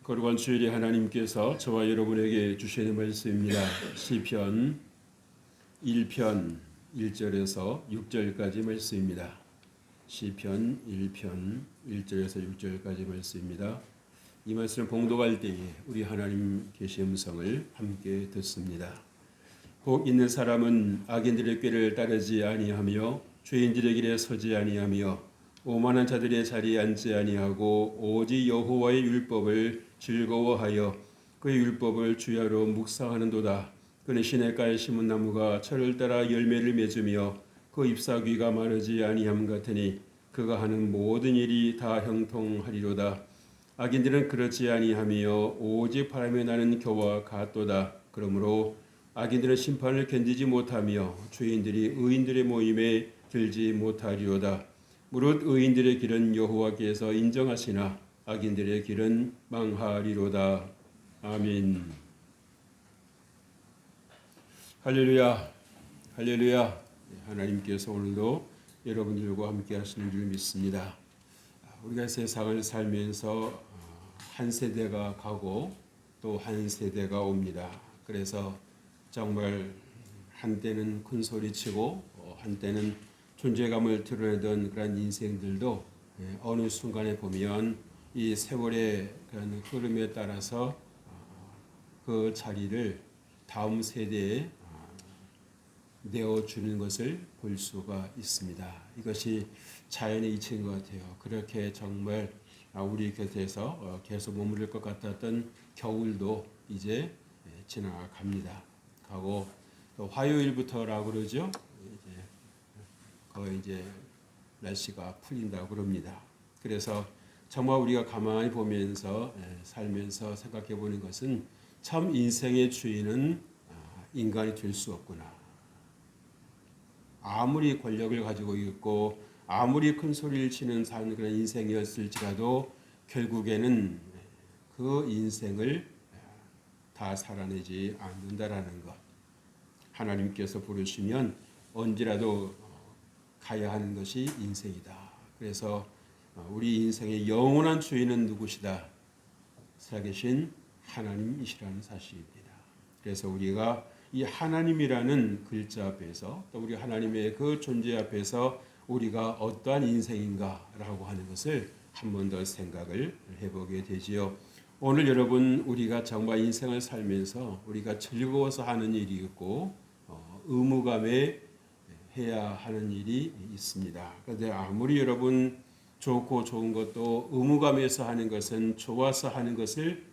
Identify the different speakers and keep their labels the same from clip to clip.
Speaker 1: 거룩한 주일에 하나님께서 저와 여러분에게 주시는 말씀입니다. 시편 1편 1절에서 6절까지 말씀입니다. 시편 1편 1절에서 6절까지 말씀입니다. 이 말씀을 봉독할 때에 우리 하나님 계신 음성을 함께 듣습니다. 복 있는 사람은 악인들의 꾀를 따르지 아니하며 죄인들의 길에 서지 아니하며 오만한 자들의 자리에 앉지 아니하고 오직 여호와의 율법을 즐거워하여 그의 율법을 주야로 묵상하는도다. 그는 시냇가에 심은 나무가 철을 따라 열매를 맺으며 그 잎사귀가 마르지 아니함 같으니 그가 하는 모든 일이 다 형통하리로다. 악인들은 그렇지 아니하며 오직 바람에 나는 겨와 같도다. 그러므로 악인들은 심판을 견디지 못하며 죄인들이 의인들의 모임에 들지 못하리로다. 무릇 의인들의 길은 여호와께서 인정하시나 악인들의 길은 망하리로다. 아멘. 할렐루야, 할렐루야. 하나님께서 오늘도 여러분들과 함께 하시는 줄 믿습니다. 우리가 세상을 살면서 한 세대가 가고 또 한 세대가 옵니다. 그래서 정말 한때는 큰 소리치고 한때는 존재감을 드러내던 그런 인생들도 어느 순간에 보면 이 세월의 그런 흐름에 따라서 그 자리를 다음 세대에 내어주는 것을 볼 수가 있습니다. 이것이 자연의 이치인 것 같아요. 그렇게 정말 우리 곁에서 계속 머무를 것 같았던 겨울도 이제 지나갑니다. 가고 또 화요일부터라고 그러죠. 거의 이제 날씨가 풀린다고 그럽니다. 그래서 정말 우리가 가만히 보면서 살면서 생각해 보는 것은 참 인생의 주인은 인간이 될 수 없구나. 아무리 권력을 가지고 있고 아무리 큰 소리를 치는 사는 그런 인생이었을지라도 결국에는 그 인생을 다 살아내지 않는다라는 것. 하나님께서 부르시면 언제라도 가야 하는 것이 인생이다. 그래서 우리 인생의 영원한 주인은 누구시다? 살아계신 하나님이시라는 사실입니다. 그래서 우리가 이 하나님이라는 글자 앞에서 또 우리 하나님의 그 존재 앞에서 우리가 어떠한 인생인가라고 하는 것을 한 번 더 생각을 해보게 되지요. 오늘 여러분 우리가 정말 인생을 살면서 우리가 즐거워서 하는 일이 있고 의무감에 해야 하는 일이 있습니다. 그런데 아무리 여러분 좋고 좋은 것도 의무감에서 하는 것은 좋아서 하는 것을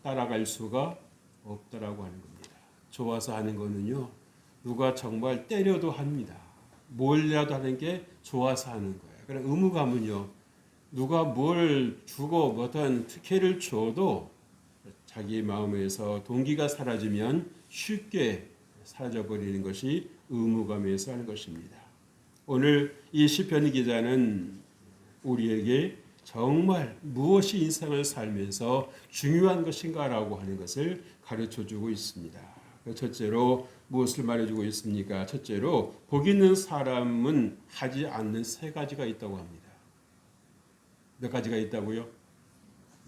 Speaker 1: 따라갈 수가 없다라고 하는 겁니다. 좋아서 하는 거는요, 누가 정말 때려도 합니다. 뭘라도 하는 게 좋아서 하는 거예요. 그럼 의무감은요, 누가 뭘 주고 어떤 특혜를 줘도 자기 마음에서 동기가 사라지면 쉽게 사라져버리는 것이 의무감에서 하는 것입니다. 오늘 이 시편 기자는 우리에게 정말 무엇이 인생을 살면서 중요한 것인가라고 하는 것을 가르쳐주고 있습니다. 첫째로 무엇을 말해주고 있습니까? 첫째로 복 있는 사람은 하지 않는 세 가지가 있다고 합니다. 몇 가지가 있다고요?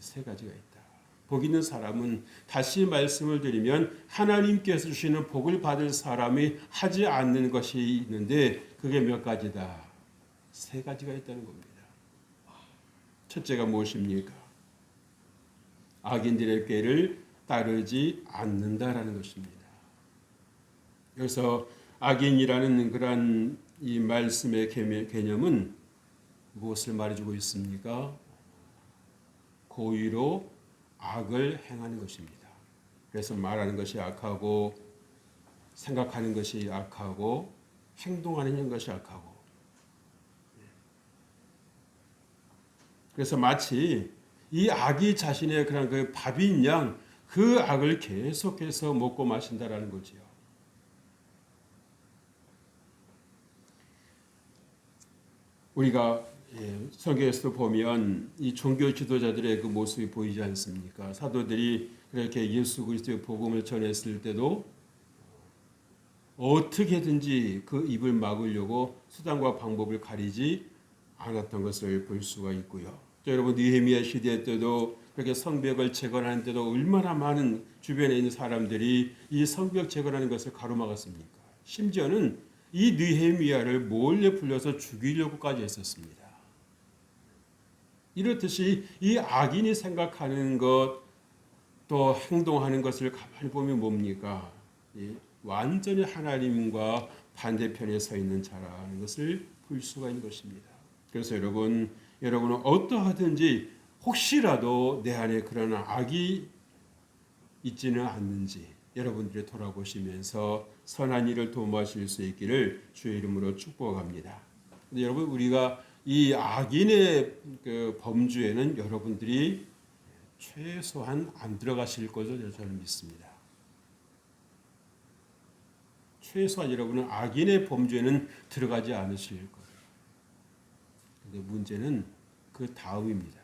Speaker 1: 세 가지가 있다. 복 있는 사람은 다시 말씀을 드리면 하나님께서 주시는 복을 받을 사람이 하지 않는 것이 있는데 그게 몇 가지다? 세 가지가 있다는 겁니다. 첫째가 무엇입니까? 악인들의 꾀를 따르지 않는다라는 것입니다. 여기서 악인이라는 그런 이 말씀의 개념은 무엇을 말해주고 있습니까? 고의로 악을 행하는 것입니다. 그래서 말하는 것이 악하고 생각하는 것이 악하고 행동하는 것이 악하고 그래서 마치 이 악이 자신의 그런 그 밥인 양 그 악을 계속해서 먹고 마신다라는 거지요. 우리가 성경에서 보면 이 종교 지도자들의 그 모습이 보이지 않습니까? 사도들이 그렇게 예수 그리스도의 복음을 전했을 때도 어떻게든지 그 입을 막으려고 수단과 방법을 가리지 않았던 것을 볼 수가 있고요. 또 여러분 느헤미야 시대 때도 그렇게 성벽을 재건하는데도 얼마나 많은 주변에 있는 사람들이 이 성벽 재건하는 것을 가로막았습니까? 심지어는 이 느헤미야를 몰래 불려서 죽이려고까지 했었습니다. 이렇듯이 이 악인이 생각하는 것 또 행동하는 것을 가만히 보면 뭡니까? 완전히 하나님과 반대편에 서 있는 자라는 것을 볼 수가 있는 것입니다. 그래서 여러분은 어떠하든지 혹시라도 내 안에 그런 악이 있지는 않는지 여러분들이 돌아보시면서 선한 일을 도모하실 수 있기를 주의 이름으로 축복합니다. 근데 여러분, 우리가 이 악인의 그 범주에는 여러분들이 최소한 안 들어가실 것을 저는 믿습니다. 최소한 여러분은 악인의 범주에는 들어가지 않으실 거예요. 근데 문제는 그 다음입니다.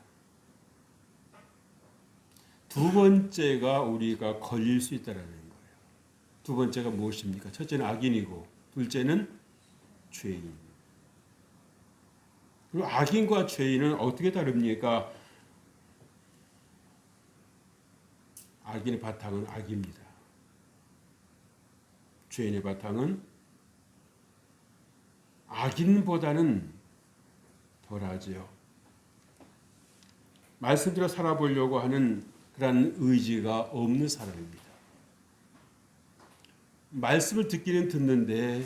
Speaker 1: 두 번째가 우리가 걸릴 수 있다는 거예요. 두 번째가 무엇입니까? 첫째는 악인이고 둘째는 죄인. 그리고 악인과 죄인은 어떻게 다릅니까? 악인의 바탕은 악입니다. 죄인의 바탕은 악인보다는 덜하지요. 말씀대로 살아보려고 하는 그런 의지가 없는 사람입니다. 말씀을 듣기는 듣는데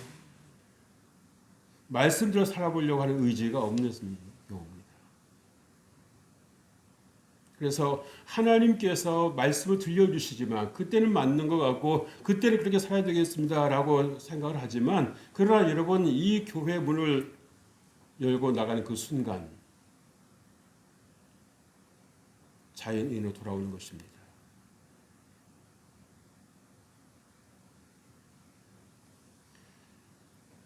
Speaker 1: 말씀대로 살아보려고 하는 의지가 없는 경우입니다. 그래서 하나님께서 말씀을 들려주시지만 그때는 맞는 것 같고 그때는 그렇게 살아야 되겠습니다라고 생각을 하지만 그러나 여러분, 이 교회 문을 열고 나가는 그 순간 자연인으로 돌아오는 것입니다.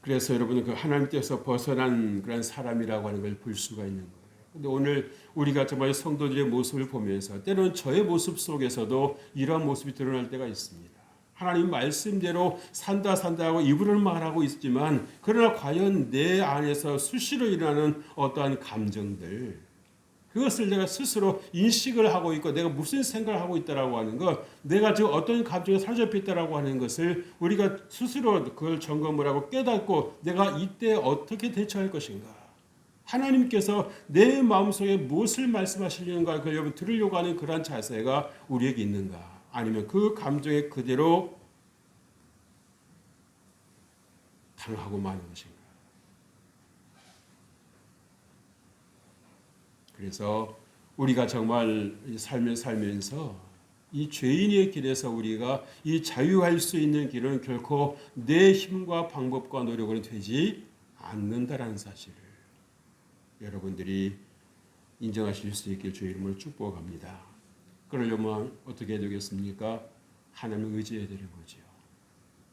Speaker 1: 그래서 여러분은 그 하나님 뜻에서 벗어난 그런 사람이라고 하는 걸 볼 수가 있는 거예요. 근데 오늘 우리가 정말 성도들의 모습을 보면서 때로는 저의 모습 속에서도 이러한 모습이 드러날 때가 있습니다. 하나님 말씀대로 산다 하고 입으로는 말하고 있지만 그러나 과연 내 안에서 수시로 일어나는 어떠한 감정들, 그것을 내가 스스로 인식을 하고 있고 내가 무슨 생각을 하고 있다라고 하는 것, 내가 지금 어떤 감정에 사로잡혀 있다라고 하는 것을 우리가 스스로 그걸 점검을 하고 깨닫고 내가 이때 어떻게 대처할 것인가, 하나님께서 내 마음속에 무엇을 말씀하시려는가, 그걸 여러분 들으려고 하는 그러한 자세가 우리에게 있는가, 아니면 그 감정에 그대로 당하고 마는 것인가. 그래서 우리가 정말 삶을 살면서 이 죄인의 길에서 우리가 이 자유할 수 있는 길은 결코 내 힘과 방법과 노력으로 되지 않는다라는 사실을 여러분들이 인정하실 수 있길 주의 이름으로 축복합니다. 그러려면 어떻게 해야 되겠습니까? 하나님을 의지해야 되는 거죠.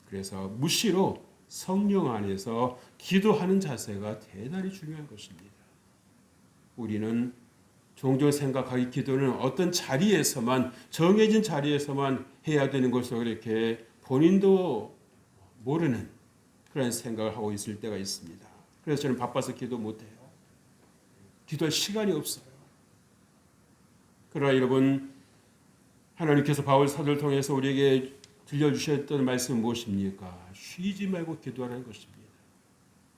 Speaker 1: 그래서 무시로 성령 안에서 기도하는 자세가 대단히 중요한 것입니다. 우리는 종종 생각하기 기도는 어떤 자리에서만, 정해진 자리에서만 해야 되는 것으로 이렇게 본인도 모르는 그런 생각을 하고 있을 때가 있습니다. 그래서 저는 바빠서 기도 못해요. 기도할 시간이 없어요. 그러나 여러분, 하나님께서 바울 사도를 통해서 우리에게 들려주셨던 말씀은 무엇입니까? 쉬지 말고 기도하라는 것입니다.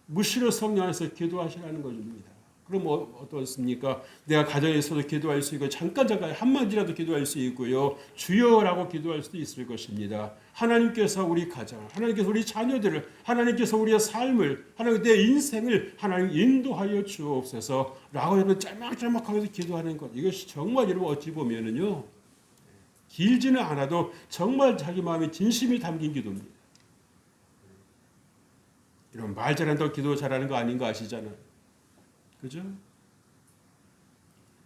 Speaker 1: 무시로 성령 안에서 기도하시라는 것입니다. 그럼 어떻습니까? 내가 가정에서도 기도할 수 있고 잠깐 한마디라도 기도할 수 있고요. 주여라고 기도할 수도 있을 것입니다. 하나님께서 우리 가정, 하나님께서 우리 자녀들을, 하나님께서 우리의 삶을, 하나님 내 인생을 하나님 인도하여 주옵소서라고 여러분 짤막짤막하게 기도하는 것, 이것이 정말 여러분 어찌 보면은요, 길지는 않아도 정말 자기 마음에 진심이 담긴 기도입니다. 이런 말 잘한다고 기도 잘하는 거 아닌 거 아시잖아요. 그죠?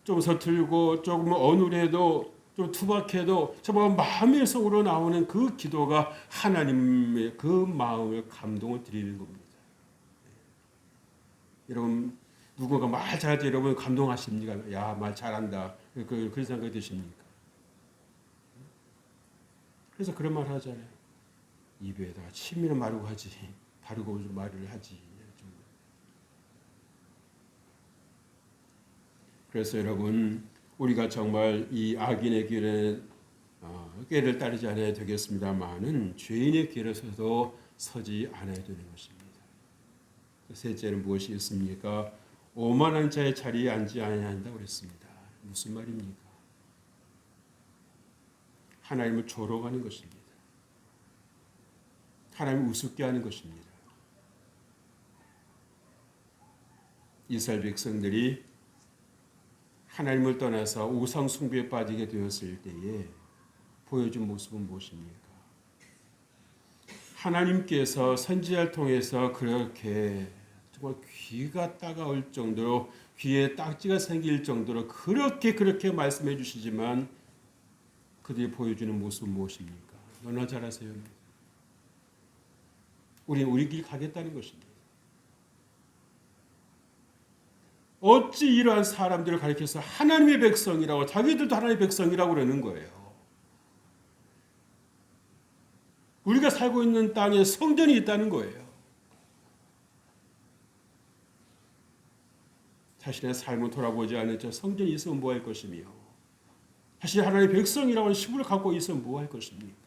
Speaker 1: 좀 서툴고 조금 어눌해도 좀 투박해도 정말 마음의 속으로 나오는 그 기도가 하나님의 그 마음을 감동을 드리는 겁니다. 여러분, 누군가 말 잘할 때 여러분 감동하십니까? 야, 말 잘한다. 그런 생각이 드십니까? 그래서 그런 말 하잖아요. 입에다가 침이나 마르고 하지, 바르고 말을 하지. 그래서 여러분, 우리가 정말 이 악인의 길에 꾀를 따르지 않아야 되겠습니다만은 죄인의 길에서도 서지 않아야 되는 것입니다. 셋째는 무엇이 있습니까? 오만한 자의 자리에 앉지 아니한다고 그랬습니다. 무슨 말입니까? 하나님을 조롱하는 것입니다. 하나님을 우습게 하는 것입니다. 이스라엘 백성들이 하나님을 떠나서 우상 숭배에 빠지게 되었을 때에 보여준 모습은 무엇입니까? 하나님께서 선지자를 통해서 그렇게 정말 귀가 따가울 정도로 귀에 딱지가 생길 정도로 그렇게 말씀해 주시지만 그들이 보여주는 모습은 무엇입니까? 너나 잘하세요. 우리는 우리 길 가겠다는 것입니다. 어찌 이러한 사람들을 가리켜서 하나님의 백성이라고 자기들도 하나님의 백성이라고 그러는 거예요. 우리가 살고 있는 땅에 성전이 있다는 거예요. 자신의 삶을 돌아보지 않은 저 성전이 있으면 뭐 할 것이며 사실 하나님의 백성이라고 하는 시부를 갖고 있으면 뭐 할 것입니까?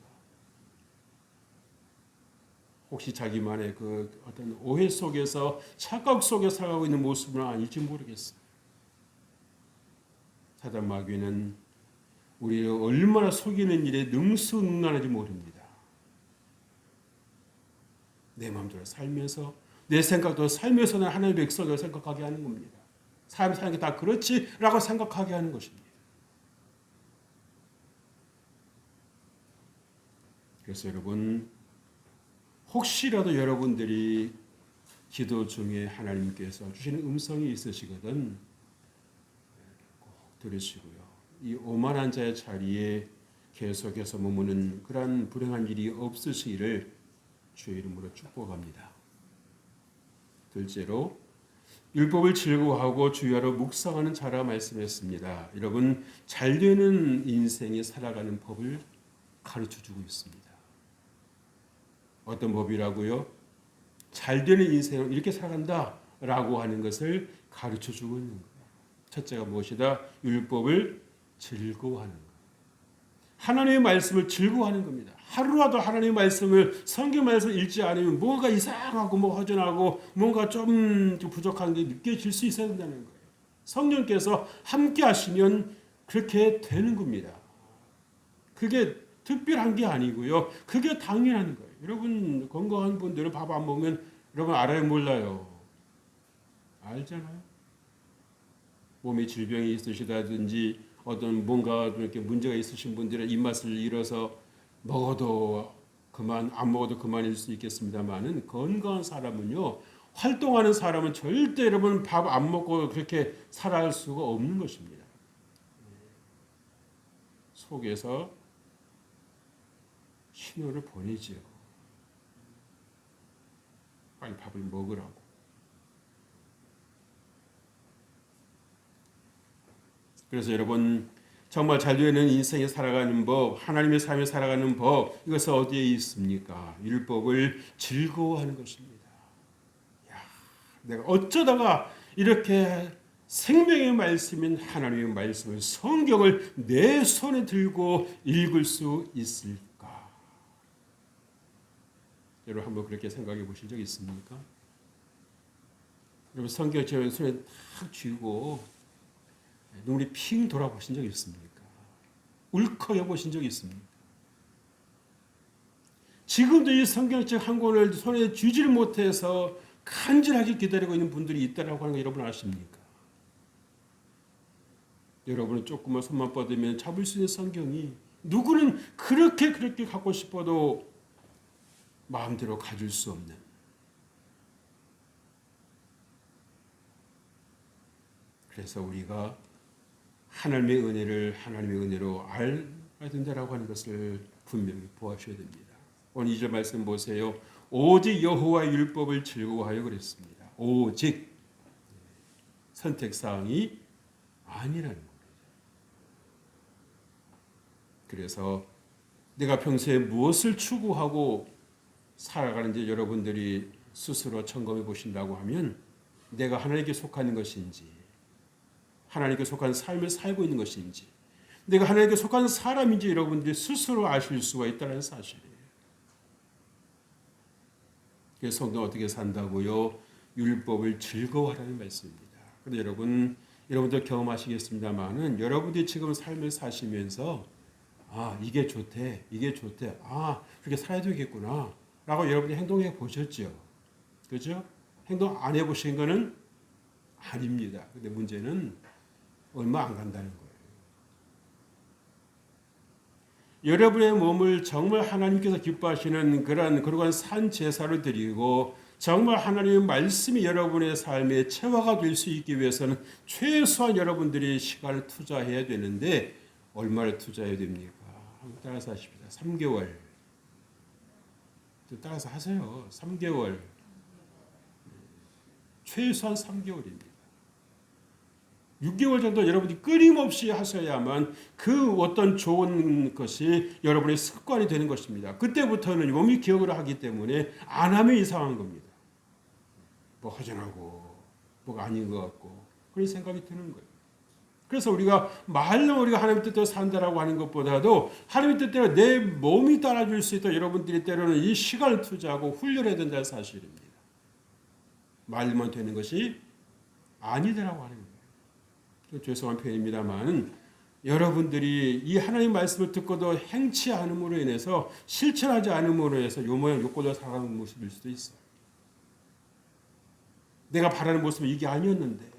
Speaker 1: 혹시 자기만의 그 어떤 오해 속에서 착각 속에 살아가고 있는 모습은 아닐지 모르겠어요. 사단 마귀는 우리를 얼마나 속이는 일에 능수능란한지 모릅니다. 내 마음대로 살면서 내 생각대로 살면서는 하나님의 백성을 생각하게 하는 겁니다. 삶 사는 게 다 그렇지라고 생각하게 하는 것입니다. 그래서 여러분 혹시라도 여러분들이 기도 중에 하나님께서 주시는 음성이 있으시거든 꼭 들으시고요. 이 오만한 자의 자리에 계속해서 머무는 그러한 불행한 일이 없으시기를 주의 이름으로 축복합니다. 둘째로 율법을 즐거워하고 주야로 묵상하는 자라 말씀했습니다. 여러분 잘되는 인생이 살아가는 법을 가르쳐주고 있습니다. 어떤 법이라고요? 잘되는 인생을 이렇게 살아간다라고 하는 것을 가르쳐주고 있는 거예요. 첫째가 무엇이다? 율법을 즐거워하는 거예요. 하나님의 말씀을 즐거워하는 겁니다. 하루라도 하나님의 말씀을 성경 말씀을 읽지 않으면 뭔가 이상하고 허전하고 뭔가 좀 부족한 게 느껴질 수 있어야 된다는 거예요. 성령께서 함께 하시면 그렇게 되는 겁니다. 그게 특별한 게 아니고요. 그게 당연한 거예요. 여러분 건강한 분들은 밥 안 먹으면 여러분 알아요 몰라요? 알잖아요. 몸에 질병이 있으시다든지 어떤 뭔가 이렇게 문제가 있으신 분들은 입맛을 잃어서 먹어도 그만 안 먹어도 그만일 수 있겠습니다만은 건강한 사람은요 활동하는 사람은 절대 여러분 밥 안 먹고 그렇게 살아갈 수가 없는 것입니다. 속에서 신호를 보내지요. 빨리 밥을 먹으라고. 그래서 여러분 정말 잘되는 인생에 살아가는 법, 하나님의 삶에 살아가는 법 이것은 어디에 있습니까? 율법을 즐거워하는 것입니다. 야, 내가 어쩌다가 이렇게 생명의 말씀인 하나님의 말씀을 성경을 내 손에 들고 읽을 수 있을까? 여러분 한번 그렇게 생각해 보신 적 있습니까? 여러분 성경 제 손에 탁 쥐고 눈이 핑 돌아보신 적 있습니까? 울컥해 보신 적 있습니까? 지금도 이 성경책 한 권을 손에 쥐지를 못해서 간절하게 기다리고 있는 분들이 있다라고 하는 거 여러분 아십니까? 여러분은 조금만 손만 뻗으면 잡을 수 있는 성경이 누구는 그렇게 갖고 싶어도 마음대로 가질 수 없는 그래서 우리가 하나님의 은혜로 알아야 된다라고 하는 것을 분명히 보아셔야 됩니다. 오늘 2절 말씀 보세요. 오직 여호와의 율법을 즐거워하여 그랬습니다. 오직 선택사항이 아니라는 겁니다. 그래서 내가 평소에 무엇을 추구하고 살아가는지 여러분들이 스스로 점검해 보신다고 하면 내가 하나님께 속하는 것인지 하나님께 속한 삶을 살고 있는 것인지, 내가 하나님께 속한 사람인지 여러분들이 스스로 아실 수가 있다는 사실이에요. 그래서 성도 어떻게 산다고요? 율법을 즐거워하라는 말씀입니다. 그런데 여러분들 경험하시겠습니다만은 여러분들이 지금 삶을 사시면서 이게 좋대, 그렇게 살아야 되겠구나 라고 여러분이 행동해 보셨죠? 그죠? 행동 안 해보신 거는 아닙니다. 근데 문제는 얼마 안 간다는 거예요. 여러분의 몸을 정말 하나님께서 기뻐하시는 그러한 산 제사를 드리고 정말 하나님의 말씀이 여러분의 삶의 체화가 될 수 있기 위해서는 최소한 여러분들이 시간을 투자해야 되는데 얼마를 투자해야 됩니까? 한번 따라서 하십시다. 3개월. 따라서 하세요. 3개월. 최소한 3개월입니다. 6개월 정도 여러분이 끊임없이 하셔야만 그 어떤 좋은 것이 여러분의 습관이 되는 것입니다. 그때부터는 몸이 기억을 하기 때문에 안 하면 이상한 겁니다. 뭐 허전하고 뭐가 아닌 것 같고 그런 생각이 드는 거예요. 그래서 우리가 말로 우리가 하나님 뜻대로 산다라고 하는 것보다도 하나님 뜻대로 내 몸이 따라줄 수 있도록 여러분들이 때로는 이 시간을 투자하고 훈련해야 된다는 사실입니다. 말만 되는 것이 아니더라고 하는 거예요. 좀 죄송한 표현입니다만 여러분들이 이 하나님 말씀을 듣고도 행치 않음으로 인해서 실천하지 않음으로 해서 요 모양 요 꼴로 살아가는 모습일 수도 있어요. 내가 바라는 모습은 이게 아니었는데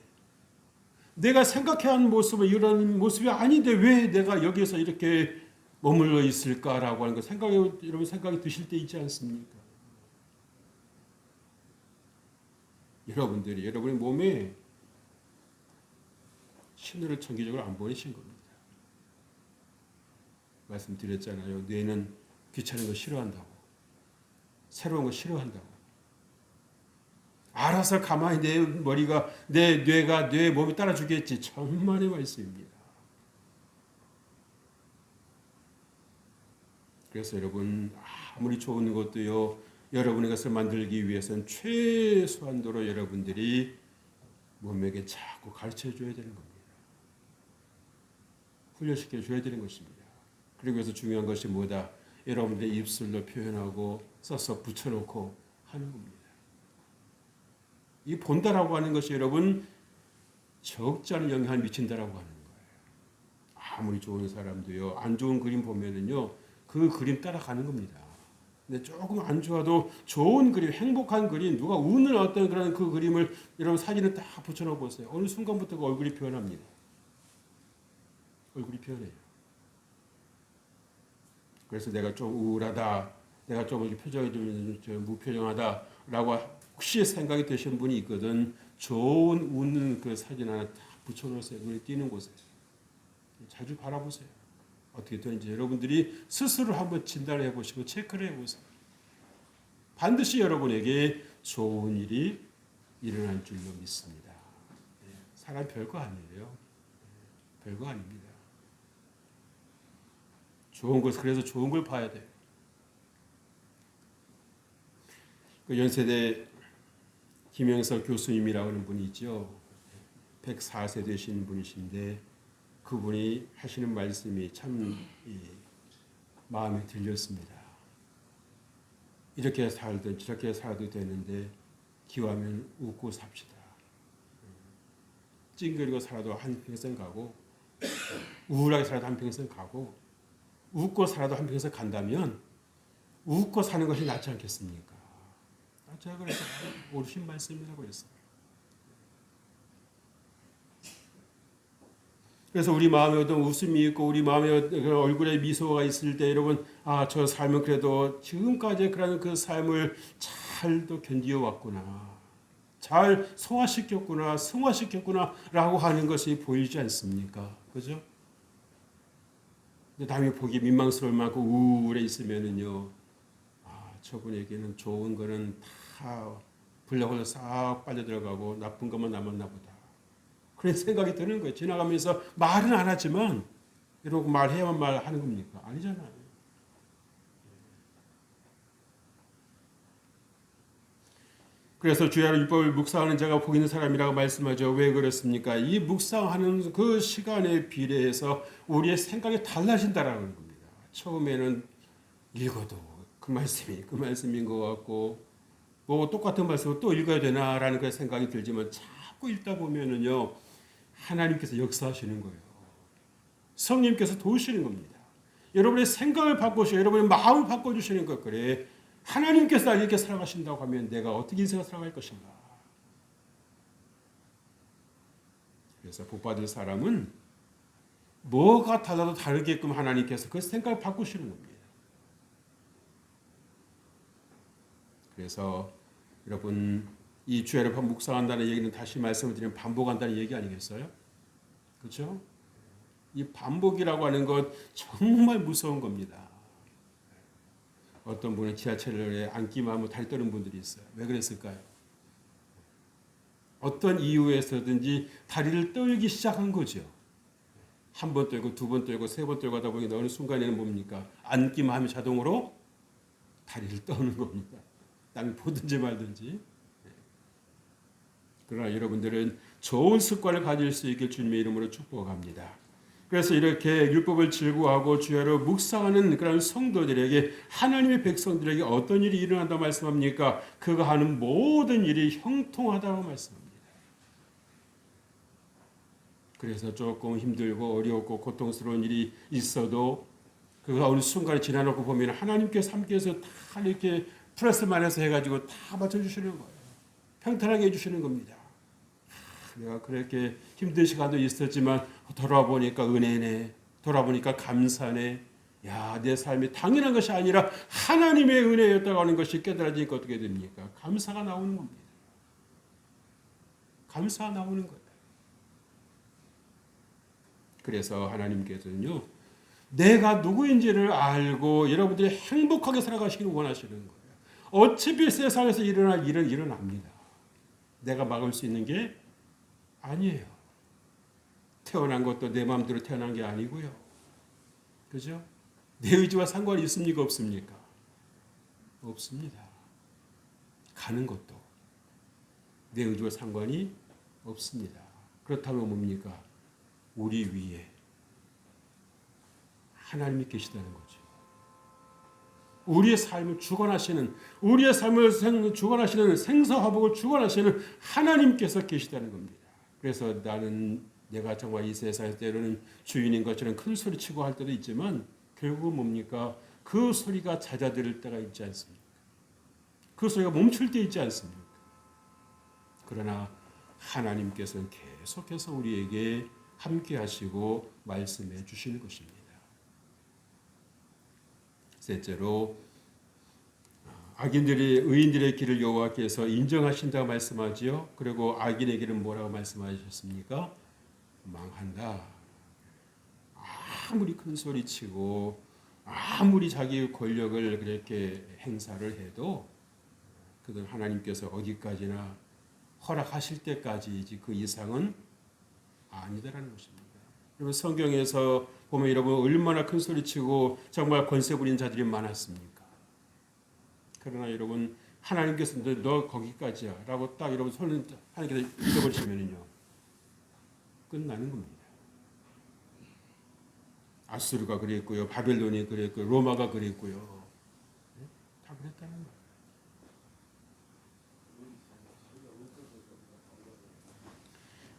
Speaker 1: 내가 생각해야 하는 모습은 이런 모습이 아닌데 왜 내가 여기서 이렇게 머물러 있을까라고 하는 거 여러분 생각이 드실 때 있지 않습니까? 여러분의 몸에 신호를 정기적으로 안 보내신 겁니다. 말씀드렸잖아요. 뇌는 귀찮은 거 싫어한다고. 새로운 거 싫어한다고. 알아서 가만히 내 뇌가 내 몸이 따라주겠지. 천만의 말씀입니다. 그래서 여러분 아무리 좋은 것도요. 여러분의 것을 만들기 위해서는 최소한도로 여러분들이 몸에게 자꾸 가르쳐 줘야 되는 겁니다. 훈련시켜 줘야 되는 것입니다. 그리고 그래서 중요한 것이 뭐다? 여러분들의 입술로 표현하고 써서 붙여놓고 하는 겁니다. 이 본다라고 하는 것이 여러분 적지 않은 영향을 미친다라고 하는 거예요. 아무리 좋은 사람도요. 안 좋은 그림 보면은요. 그 그림 따라가는 겁니다. 근데 조금 안 좋아도 좋은 그림, 행복한 그림, 누가 웃는 어떤 그런 그 그림을 여러분 사진을 딱 붙여놓고 보세요. 어느 순간부터 그 얼굴이 변합니다. 얼굴이 변해요. 그래서 내가 좀 우울하다, 내가 좀 표정이 좀 무표정하다라고 혹시 생각이 드신 분이 있거든. 좋은 웃는 그 사진 하나 딱 붙여놓으세요. 눈에 띄는 곳에. 자주 바라보세요. 어떻게 되는지 여러분들이 스스로 한번 진단을 해보시고 체크를 해보세요. 반드시 여러분에게 좋은 일이 일어날 줄로 믿습니다. 사람 별거 아니에요. 별거 아닙니다. 그래서 좋은 걸 봐야 돼요. 그 연세대 김영석 교수님이라고 하는 분이 있죠. 104세 되신 분이신데 그분이 하시는 말씀이 참 마음에 들렸습니다. 이렇게 살든 저렇게 살아도 되는데 기왕이면 웃고 삽시다. 찡그리고 살아도 한평생 가고 우울하게 살아도 한평생 가고 웃고 살아도 한평생 간다면 웃고 사는 것이 낫지 않겠습니까? 제가 그래서 옳으신 말씀이라고 했어요. 그래서 우리 마음에 어떤 웃음이 있고 우리 마음에 얼굴에 미소가 있을 때 여러분 저 삶은 그래도 지금까지 그런 그 삶을 잘도 견디어 왔구나. 잘 승화시켰구나 라고 하는 것이 보이지 않습니까? 그죠? 근데 남이 보기 민망스러울 만큼 우울해 있으면은요. 저분에게는 좋은 거는 다 블랙홀로 싹 빨려 들어가고 나쁜 것만 남았나 보다. 그런 생각이 드는 거예요. 지나가면서 말은 안 하지만 이러고 말해야만 말하는 겁니까? 아니잖아요. 그래서 주야로 율법을 묵상하는 자가 복 있는 사람이라고 말씀하죠. 왜 그렇습니까? 이 묵상하는 그 시간에 비례해서 우리의 생각이 달라진다라는 겁니다. 처음에는 읽어도 그 말씀인 것 같고 뭐 똑같은 말씀을 또 읽어야 되나라는 그 생각이 들지만 자꾸 읽다 보면은요 하나님께서 역사하시는 거예요. 성령님께서 도우시는 겁니다. 여러분의 생각을 바꾸시고 여러분의 마음을 바꿔주시는 것. 그래 하나님께서 날 이렇게 살아가신다고 하면 내가 어떻게 인생을 살아갈 것인가. 그래서 복받을 사람은 뭐가 달라도 다르게끔 하나님께서 그 생각을 바꾸시는 겁니다. 그래서 여러분 이 주야를 묵상한다는 얘기는 다시 말씀을 드리면 반복한다는 얘기 아니겠어요? 그렇죠? 이 반복이라고 하는 것 정말 무서운 겁니다. 어떤 분은 지하철에 앉기만 하면 다리 떠는 분들이 있어요. 왜 그랬을까요? 어떤 이유에서든지 다리를 떨기 시작한 거죠. 한 번 떨고 두 번 떨고 세 번 떨고 하다 보니 어느 순간에는 뭡니까? 앉기만 하면 자동으로 다리를 떠는 겁니다. 남이 보든지 말든지. 그러나 여러분들은 좋은 습관을 가질 수 있게 주님의 이름으로 축복합니다. 그래서 이렇게 율법을 즐거워하고 주야로 묵상하는 그런 성도들에게 하나님의 백성들에게 어떤 일이 일어난다고 말씀합니까? 그가 하는 모든 일이 형통하다고 말씀합니다. 그래서 조금 힘들고 어렵고 고통스러운 일이 있어도 그가 어느 순간에 지나놓고 보면 하나님께서 함께해서 다 이렇게 플러스만 해서 해가지고 다 맞춰주시는 거예요. 평탄하게 해주시는 겁니다. 내가 그렇게 힘든 시간도 있었지만 돌아보니까 은혜네. 돌아보니까 감사네. 야, 내 삶이 당연한 것이 아니라 하나님의 은혜였다고 하는 것이 깨달아지니까 어떻게 됩니까? 감사가 나오는 겁니다. 감사가 나오는 거예요. 그래서 하나님께서는요. 내가 누구인지를 알고 여러분들이 행복하게 살아가시기를 원하시는 거예요. 어차피 세상에서 일어날 일은 일어납니다. 내가 막을 수 있는 게 아니에요. 태어난 것도 내 마음대로 태어난 게 아니고요. 그죠? 내 의지와 상관이 있습니까? 없습니까? 없습니다. 가는 것도 내 의지와 상관이 없습니다. 그렇다면 뭡니까? 우리 위에 하나님이 계시다는 거죠. 우리의 삶을 주관하시는, 우리의 삶을 주관하시는, 생사화복을 주관하시는 하나님께서 계시다는 겁니다. 그래서 내가 정말 이 세상에서 때로는 주인인 것처럼 큰 소리치고 할 때도 있지만 결국은 뭡니까? 그 소리가 잦아들 때가 있지 않습니까? 그 소리가 멈출 때 있지 않습니까? 그러나 하나님께서는 계속해서 우리에게 함께 하시고 말씀해 주시는 것입니다. 셋째로 악인들이 의인들의 길을 여호와께서 인정하신다고 말씀하지요. 그리고 악인의 길은 뭐라고 말씀하셨습니까? 망한다. 아무리 큰 소리치고 아무리 자기 권력을 그렇게 행사를 해도 그들 하나님께서 어디까지나 허락하실 때까지지 그 이상은 아니다라는 것입니다. 여러분 성경에서 보면 여러분 얼마나 큰 소리치고 정말 권세 부리는 자들이 많았습니까? 그러나 여러분 하나님께서 너 거기까지야 라고 딱 여러분 손을 하나님께서 읽어버리시면요 끝나는 겁니다. 아수르가 그랬고요, 바벨론이 그랬고요, 로마가 그랬고요, 다 그랬다는 거예요.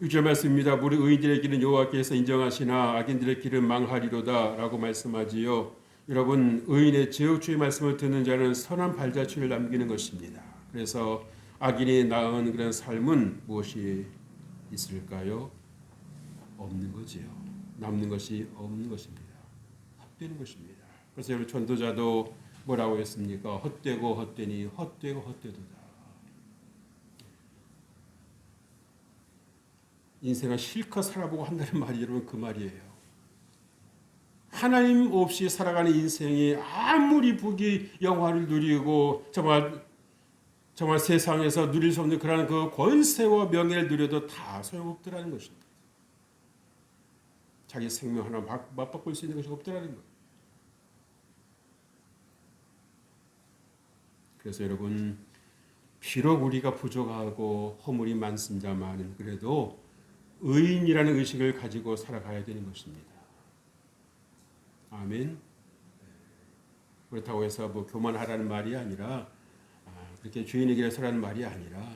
Speaker 1: 6절 말씀입니다. 무릇 의인들의 길은 여호와께서 인정하시나 악인들의 길은 망하리로다 라고 말씀하지요. 여러분 의인의 제어주의 말씀을 듣는 자는 선한 발자취를 남기는 것입니다. 그래서 악인이 낳은 그런 삶은 무엇이 있을까요? 없는 거지요. 남는 것이 없는 것입니다. 헛되는 것입니다. 그래서 여러분 전도자도 뭐라고 했습니까? 헛되고 헛되니 헛되고 헛되도다. 인생을 실컷 살아보고 한다는 말이 여러분 그 말이에요. 하나님 없이 살아가는 인생이 아무리 복이 영화를 누리고 정말 세상에서 누릴 수 없는 그런 그 권세와 명예를 누려도 다 소용없더라는 것입니다. 자기 생명 하나 맞바꿀 수 있는 것이 없더라는 거예요. 그래서 여러분 비록 우리가 부족하고 허물이 많습니다만 그래도 의인이라는 의식을 가지고 살아가야 되는 것입니다. 아멘. 그렇다고 해서 뭐 교만하라는 말이 아니라 그렇게 주인에게 서라는 말이 아니라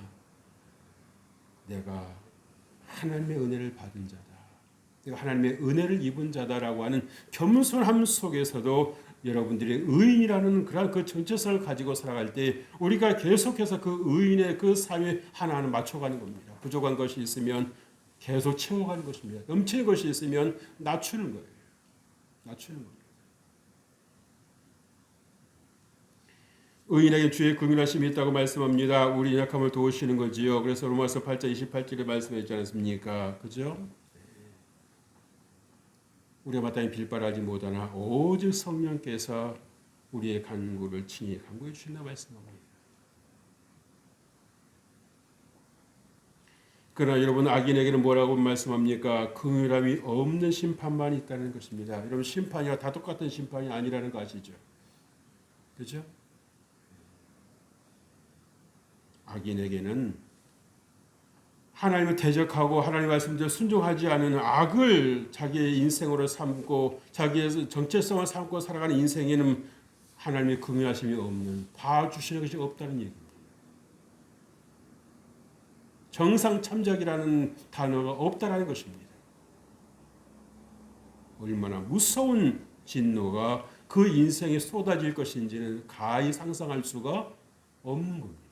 Speaker 1: 내가 하나님의 은혜를 받은 자다. 내가 하나님의 은혜를 입은 자다라고 하는 겸손함 속에서도 여러분들이 의인이라는 그런 그 정체성을 가지고 살아갈 때 우리가 계속해서 그 의인의 그 삶에 하나하나 맞춰가는 겁니다. 부족한 것이 있으면 계속 채워가는 것입니다. 넘치는 것이 있으면 낮추는 거예요. 낮추는 겁니다. 의인에게 주의 긍휼하심이 있다고 말씀합니다. 우리 약함을 도우시는 거지요. 그래서 로마서 8장 28절에 말씀했지 않습니까? 그죠? 우리가 마땅히 빌바라지 못하나 오직 성령께서 우리의 간구를 친히 간구해 주신다 말씀합니다. 그러나 여러분 악인에게는 뭐라고 말씀합니까? 긍휼함이 없는 심판만 있다는 것입니다. 여러분 심판이가 다 똑같은 심판이 아니라는 거 아시죠? 그렇죠? 악인에게는 하나님을 대적하고 하나님 말씀대로 순종하지 않은 악을 자기의 인생으로 삼고 자기의 정체성을 삼고 살아가는 인생에는 하나님의 긍휼하심이 없는 봐주시는 것이 없다는 얘기입니다. 정상참작이라는 단어가 없다라는 것입니다. 얼마나 무서운 진노가 그 인생에 쏟아질 것인지는 가히 상상할 수가 없는 겁니다.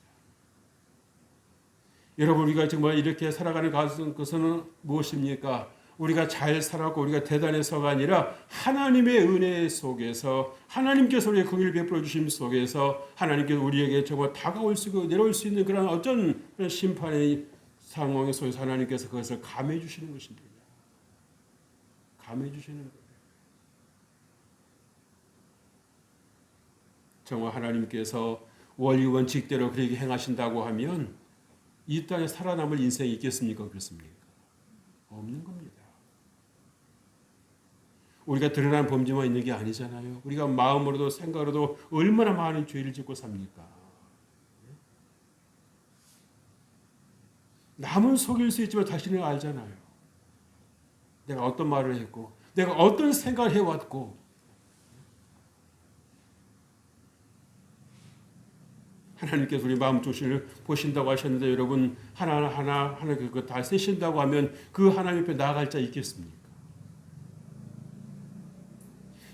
Speaker 1: 여러분 우리가 정말 이렇게 살아가는 것은 무엇입니까? 우리가 잘 살았고 우리가 대단해서가 아니라 하나님의 은혜 속에서 하나님께서 우리의 긍휼을 베풀어 주심 속에서 하나님께서 우리에게 정말 다가올 수 있고 내려올 수 있는 그런 어떤 그런 심판의 상황 속에서 하나님께서 그것을 감해 주시는 것입니다. 감해 주시는 거예요. 정말 하나님께서 원리 원칙대로 그렇게 행하신다고 하면 이 땅에 살아남을 인생이 있겠습니까? 그렇습니까? 없는 겁니다. 우리가 드러난 범죄만 있는 게 아니잖아요. 우리가 마음으로도 생각으로도 얼마나 많은 죄를 짓고 삽니까? 남은 속일 수 있지만 자신은 알잖아요. 내가 어떤 말을 했고 내가 어떤 생각을 해왔고 하나님께서 우리 마음 조시를 보신다고 하셨는데 여러분 하나하나 그거 다 세신다고 하면 그 하나님 앞에 나아갈 자 있겠습니까?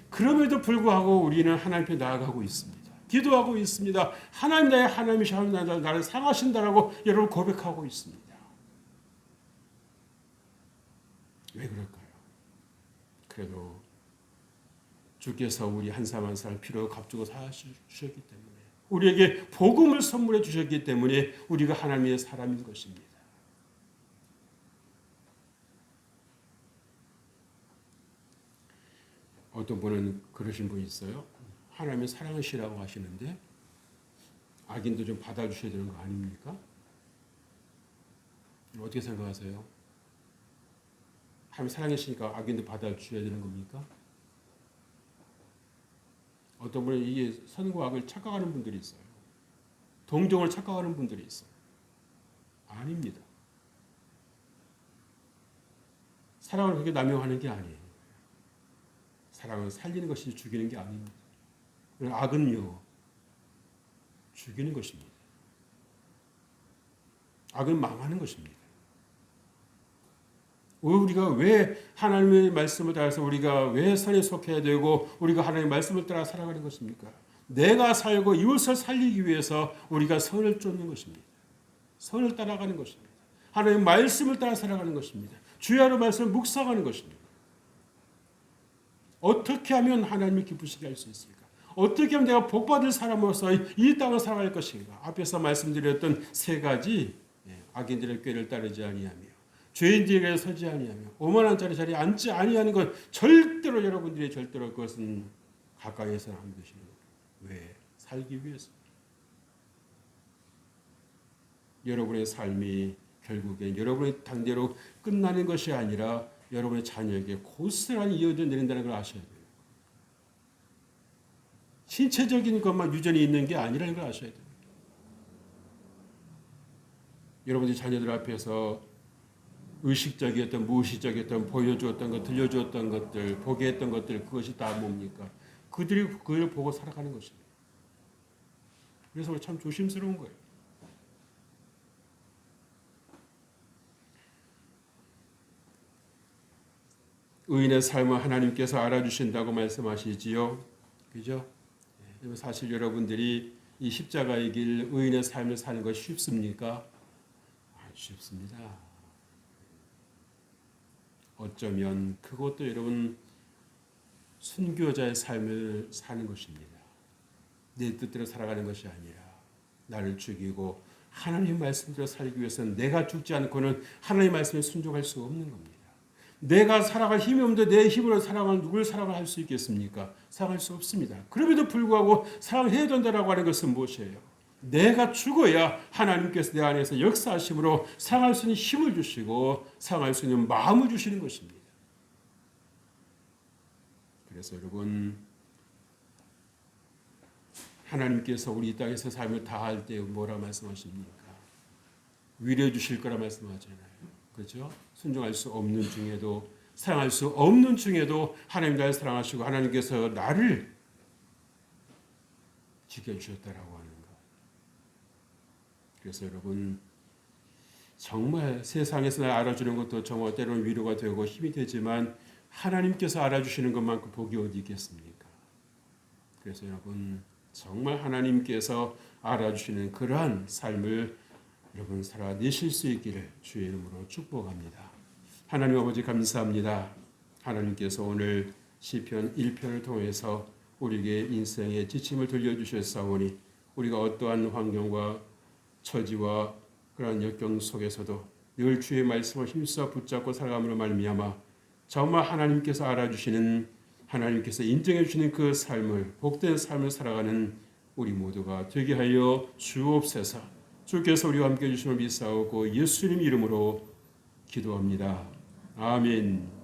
Speaker 1: 그럼에도 불구하고 우리는 하나님 앞에 나아가고 있습니다. 기도하고 있습니다. 하나님 나의 하나님이시여 나를 사랑하신다라고 여러분 고백하고 있습니다. 왜 그럴까요? 그래도 주께서 우리 한 사람 한 사람 필요 값주고 사주셨기 때문에 우리에게 복음을 선물해 주셨기 때문에 우리가 하나님의 사람인 것입니다. 어떤 분은 그러신 분이 있어요. 하나님의 사랑하시라고 하시는데 악인도 좀 받아주셔야 되는 거 아닙니까? 어떻게 생각하세요? 하나님 사랑하시니까 악인도 받아주셔야 되는 겁니까? 어떤 분은 이게 선과 악을 착각하는 분들이 있어요. 동정을 착각하는 분들이 있어요. 아닙니다. 사랑을 그렇게 남용하는 게 아니에요. 사랑은 살리는 것이지 죽이는 게 아닙니다. 악은요, 죽이는 것입니다. 악은 망하는 것입니다. 우리가 왜 하나님의 말씀을 따라서 우리가 왜 선에 속해야 되고 우리가 하나님의 말씀을 따라 살아가는 것입니까? 내가 살고 이웃을 살리기 위해서 우리가 선을 쫓는 것입니다. 선을 따라가는 것입니다. 하나님의 말씀을 따라 살아가는 것입니다. 주의 하루 말씀을 묵상하는 것입니다. 어떻게 하면 하나님을 기쁘시게 할 수 있을까? 어떻게 하면 내가 복받을 사람으로서 이 땅을 살아갈 것인가? 앞에서 말씀드렸던 세 가지 악인들의 꾀를 따르지 아니하며 죄인들에게 서지 아니하며 오만한 자리에 앉지 아니하는 것 절대로 여러분들이 절대로 그것은 가까이에서는 안 되시는 거예요. 왜? 살기 위해서. 여러분의 삶이 결국엔 여러분의 당대로 끝나는 것이 아니라 여러분의 자녀에게 고스란히 이어져 내린다는 걸 아셔야 돼요. 신체적인 것만 유전이 있는 게 아니라는 걸 아셔야 돼요. 여러분들이 자녀들 앞에서 의식적이었던 무의식적이었던 보여주었던 것, 들려주었던 것들, 보게 했던 것들, 그것이 다 뭡니까? 그들이 그걸 보고 살아가는 것입니다. 그래서 참 조심스러운 거예요. 의인의 삶을 하나님께서 알아주신다고 말씀하시지요. 그죠? 사실 여러분들이 이 십자가의 길, 의인의 삶을 사는 것이 쉽습니까? 안 쉽습니다. 어쩌면 그것도 여러분 순교자의 삶을 사는 것입니다. 내 뜻대로 살아가는 것이 아니라 나를 죽이고 하나님 말씀대로 살기 위해서는 내가 죽지 않고는 하나님 말씀에 순종할 수 없는 겁니다. 내가 살아갈 힘이 없는데 내 힘으로 살아가면 누굴 사랑을 할 수 있겠습니까? 사랑할 수 없습니다. 그럼에도 불구하고 사랑해야 된다라고 하는 것은 무엇이에요? 내가 죽어야 하나님께서 내 안에서 역사하심으로 사랑할 수 있는 힘을 주시고 사랑할 수 있는 마음을 주시는 것입니다. 그래서 여러분 하나님께서 우리 이 땅에서 삶을 다할 때 뭐라 말씀하십니까? 위로해 주실 거라 말씀하잖아요. 그렇죠? 순종할 수 없는 중에도 사랑할 수 없는 중에도 하나님 나를 사랑하시고 하나님께서 나를 지켜주셨다라고 하는 것. 그래서 여러분 정말 세상에서 날 알아주는 것도 정말 때로는 위로가 되고 힘이 되지만 하나님께서 알아주시는 것만큼 복이 어디 있겠습니까? 그래서 여러분 정말 하나님께서 알아주시는 그러한 삶을 여러분 살아내실 수 있기를 주의 이름으로 축복합니다. 하나님 아버지 감사합니다. 하나님께서 오늘 시편 1편을 통해서 우리에게 인생의 지침을 들려주셨사오니 우리가 어떠한 환경과 처지와 그러한 역경 속에서도 늘 주의 말씀을 힘써 붙잡고 살아감으로 말미암아 정말 하나님께서 알아주시는 하나님께서 인정해 주시는 그 삶을 복된 삶을 살아가는 우리 모두가 되게 하여 주옵소서. 주께서 우리와 함께 해주심을 믿사오고 예수님 이름으로 기도합니다. 아멘.